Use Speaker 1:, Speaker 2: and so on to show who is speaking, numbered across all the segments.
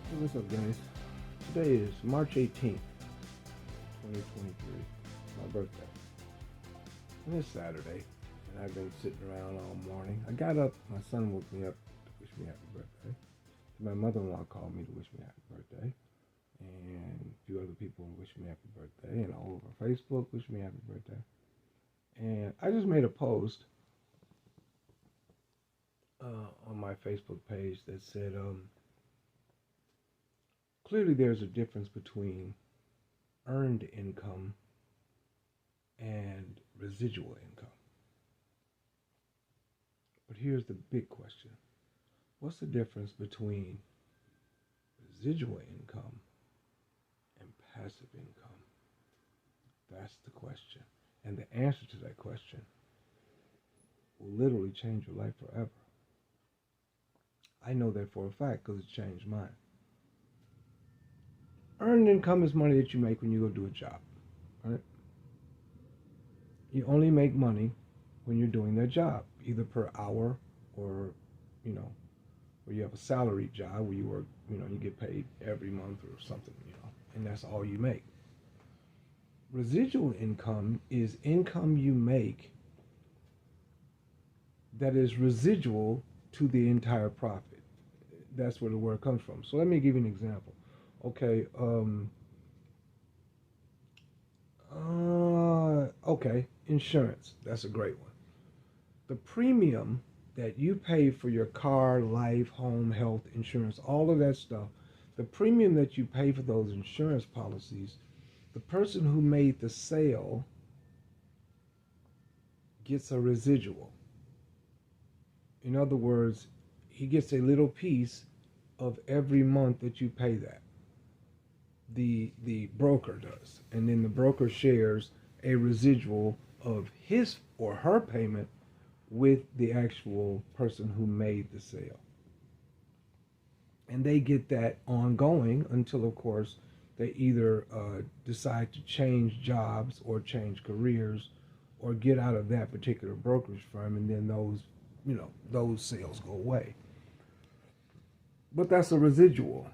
Speaker 1: Hey, what's up, guys? Today is March 18th, 2023. My birthday. And it's Saturday, and I've been sitting around all morning. I got up, my son woke me up to wish me happy birthday. My mother-in-law called me to wish me happy birthday. And a few other people wished me happy birthday. And all over Facebook wished me happy birthday. And I just made a post on my Facebook page that said, clearly there's a difference between earned income and residual income. But here's the big question. What's the difference between residual income and passive income? That's the question. And the answer to that question will literally change your life forever. I know that for a fact because it's changed mine. Earned income is money that you make when you go do a job, right? You only make money when you're doing that job, either per hour or, or you have a salaried job where you work, you get paid every month or something, and that's all you make. Residual income is income you make that is residual to the entire profit. That's where the word comes from. So let me give you an example. Okay, insurance. That's a great one. The premium that you pay for your car, life, home, health insurance, all of that stuff, the premium that you pay for those insurance policies, the person who made the sale gets a residual. In other words, he gets a little piece of every month that you pay that. The broker does, and then the broker shares a residual of his or her payment with the actual person who made the sale. And they get that ongoing until, of course, they either decide to change jobs or change careers or get out of that particular brokerage firm, and then those sales go away. But that's a residual.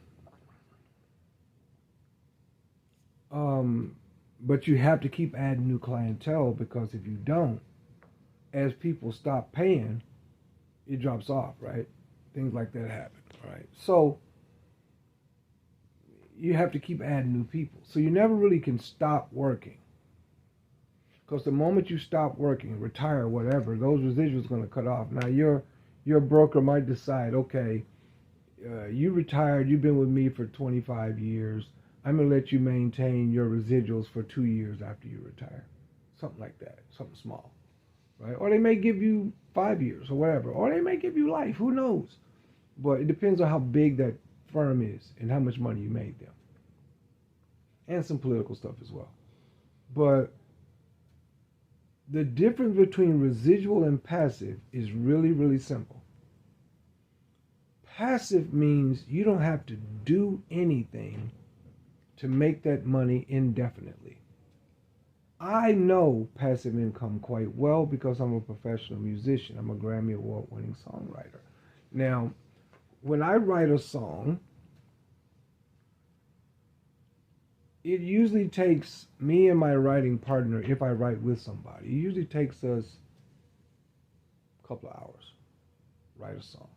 Speaker 1: But you have to keep adding new clientele, because if you don't, as people stop paying, it drops off, right? Things like that happen, right? So you have to keep adding new people. So you never really can stop working, because the moment you stop working, retire, whatever, those residuals are going to cut off. Now your broker might decide, okay, you retired, you've been with me for 25 years. I'm going to let you maintain your residuals for 2 years after you retire. Something like that. Something small. Right? Or they may give you 5 years or whatever. Or they may give you life. Who knows? But it depends on how big that firm is and how much money you made them. And some political stuff as well. But the difference between residual and passive is really, really simple. Passive means you don't have to do anything to make that money indefinitely. I know passive income quite well because I'm a professional musician. I'm a Grammy Award-winning songwriter. Now, when I write a song, it usually takes me and my writing partner, if I write with somebody, it usually takes us a couple of hours to write a song.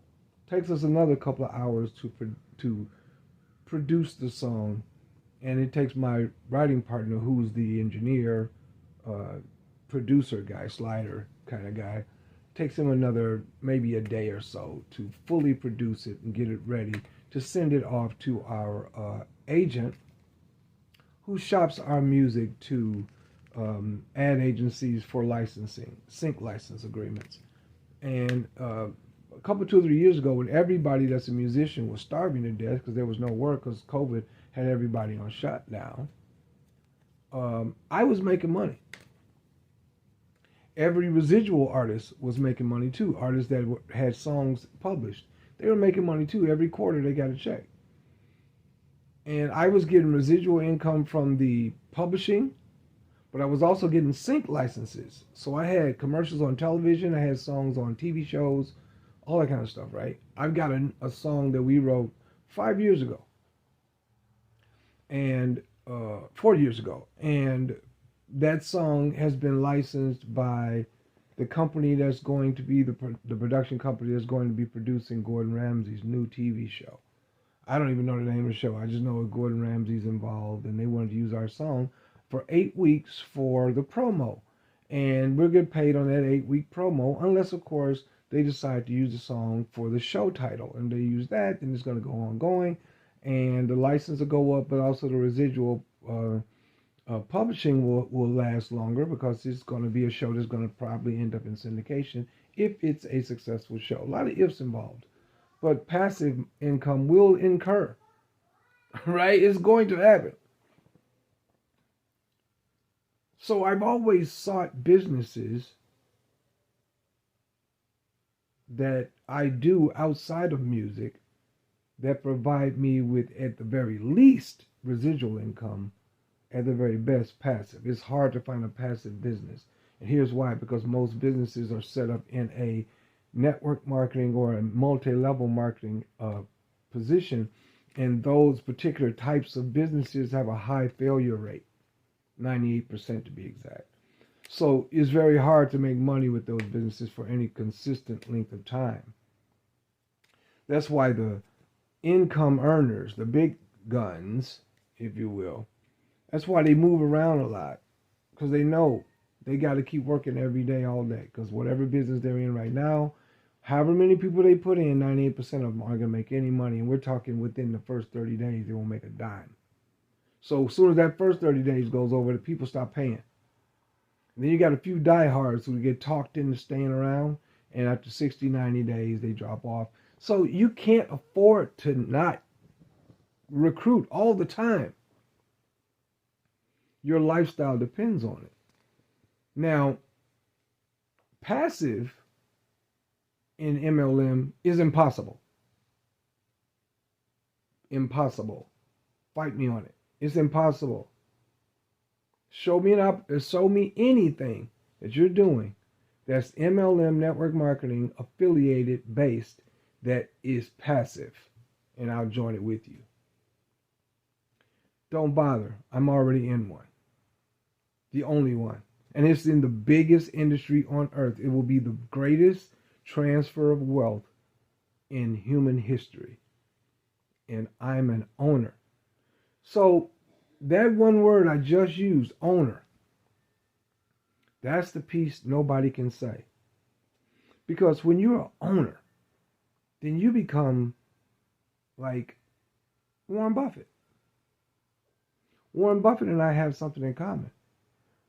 Speaker 1: It takes us another couple of hours to produce the song. And it takes my writing partner, who's the engineer, producer guy, slider kind of guy, takes him another maybe a day or so to fully produce it and get it ready to send it off to our agent, who shops our music to ad agencies for licensing, sync license agreements. And a couple, 2 or 3 years ago, when everybody that's a musician was starving to death because there was no work because COVID had everybody on shutdown, I was making money. Every residual artist was making money too. Artists that had songs published, they were making money too. Every quarter they got a check. And I was getting residual income from the publishing, but I was also getting sync licenses. So I had commercials on television, I had songs on TV shows, all that kind of stuff, right? I've got a song that we wrote 5 years ago. and 4 years ago, and that song has been licensed by the company that's going to be the production company that's going to be producing Gordon Ramsay's new TV show. I don't even know the name of the show. I just know Gordon Ramsay's involved, and they wanted to use our song for 8 weeks for the promo. And we'll get paid on that 8-week promo, unless, of course, they decide to use the song for the show title. And they use that, then it's going to go on going. And the license will go up, but also the residual publishing will last longer, because it's going to be a show that's going to probably end up in syndication if it's a successful show. A lot of ifs involved. But passive income will incur, right? It's going to happen. So I've always sought businesses that I do outside of music that provide me with, at the very least, residual income, at the very best, passive. It's hard to find a passive business. And here's why: because most businesses are set up in a network marketing or a multi-level marketing position, and those particular types of businesses have a high failure rate, 98% to be exact. So it's very hard to make money with those businesses for any consistent length of time. That's why the income earners, the big guns, if you will, that's why they move around a lot, because they know they got to keep working every day, all day, because whatever business they're in right now, however many people they put in, 98% of them aren't going to make any money. And we're talking within the first 30 days, they won't make a dime. So as soon as that first 30 days goes over, the people stop paying. And then you got a few diehards who get talked into staying around, and after 60, 90 days, they drop off. So you can't afford to not recruit all the time. Your lifestyle depends on it. Now, passive in MLM is impossible. Impossible. Fight me on it. It's impossible. Show me anything that you're doing that's MLM, network marketing, affiliated based, that is passive, and I'll join it with you. Don't bother. I'm already in one. The only one. And it's in the biggest industry on earth. It will be the greatest transfer of wealth in human history. And I'm an owner. So that one word I just used, owner, that's the piece nobody can say. Because when you're an owner, then you become like Warren Buffett. Warren Buffett and I have something in common.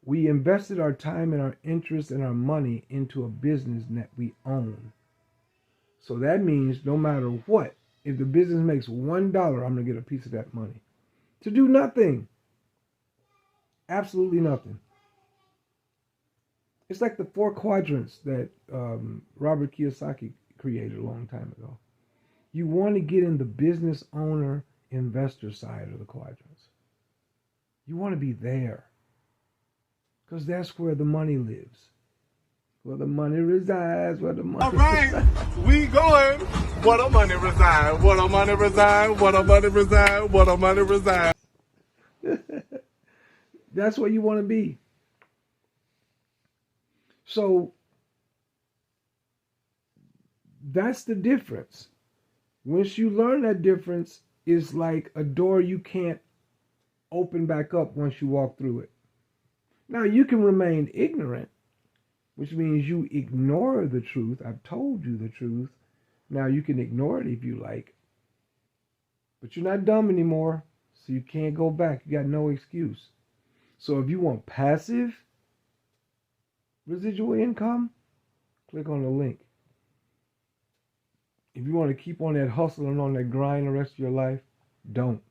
Speaker 1: We invested our time and our interest and our money into a business that we own. So that means no matter what, if the business makes $1, I'm going to get a piece of that money. To do nothing. Absolutely nothing. It's like the 4 quadrants that Robert Kiyosaki created a long time ago. You want to get in the business owner investor side of the quadrants. You want to be there. Because that's where the money lives. Where the money resides, where the money
Speaker 2: All right,
Speaker 1: resides.
Speaker 2: We going. Where the money reside, where the money reside, where the money reside, where the money reside.
Speaker 1: That's where you want to be. So that's the difference. Once you learn that difference, it's like a door you can't open back up once you walk through it. Now, you can remain ignorant, which means you ignore the truth. I've told you the truth. Now, you can ignore it if you like. But you're not dumb anymore, so you can't go back. You got no excuse. So if you want passive residual income, click on the link. If you want to keep on that hustle and on that grind the rest of your life, don't.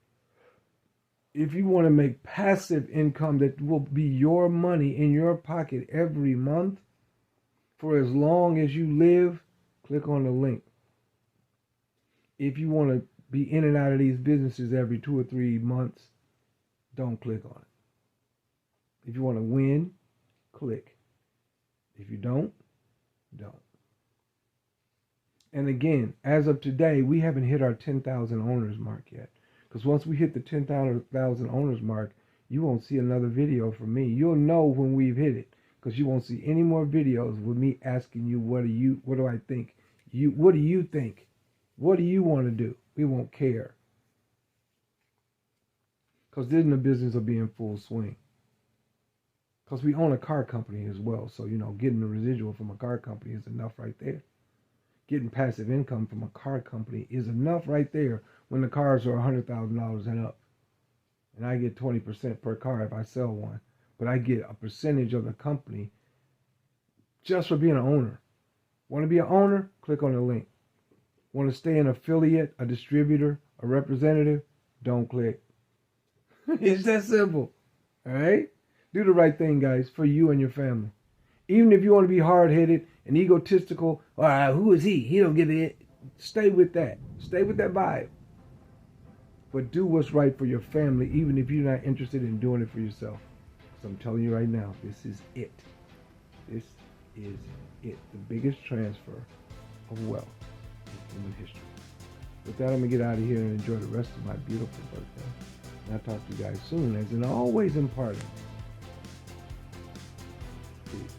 Speaker 1: If you want to make passive income that will be your money in your pocket every month for as long as you live, click on the link. If you want to be in and out of these businesses every 2 or 3 months, don't click on it. If you want to win, click. If you don't, don't. And again, as of today, we haven't hit our 10,000 owners mark yet. Because once we hit the 10,000 owners mark, you won't see another video from me. You'll know when we've hit it, because you won't see any more videos with me asking you, what do I think? What do you think? What do you want to do? We won't care. Because this is in the business of being full swing. Because we own a car company as well. So, getting the residual from a car company is enough right there. Getting passive income from a car company is enough right there when the cars are $100,000 and up. And I get 20% per car if I sell one. But I get a percentage of the company just for being an owner. Want to be an owner? Click on the link. Want to stay an affiliate, a distributor, a representative? Don't click. It's that simple. All right? Do the right thing, guys, for you and your family. Even if you want to be hard-headed and egotistical, who is he? He don't give it. Stay with that. Stay with that vibe. But do what's right for your family, even if you're not interested in doing it for yourself. Because I'm telling you right now, this is it. This is it. The biggest transfer of wealth in human history. With that, I'm going to get out of here and enjoy the rest of my beautiful birthday. And I'll talk to you guys soon, as in always imparting. Peace.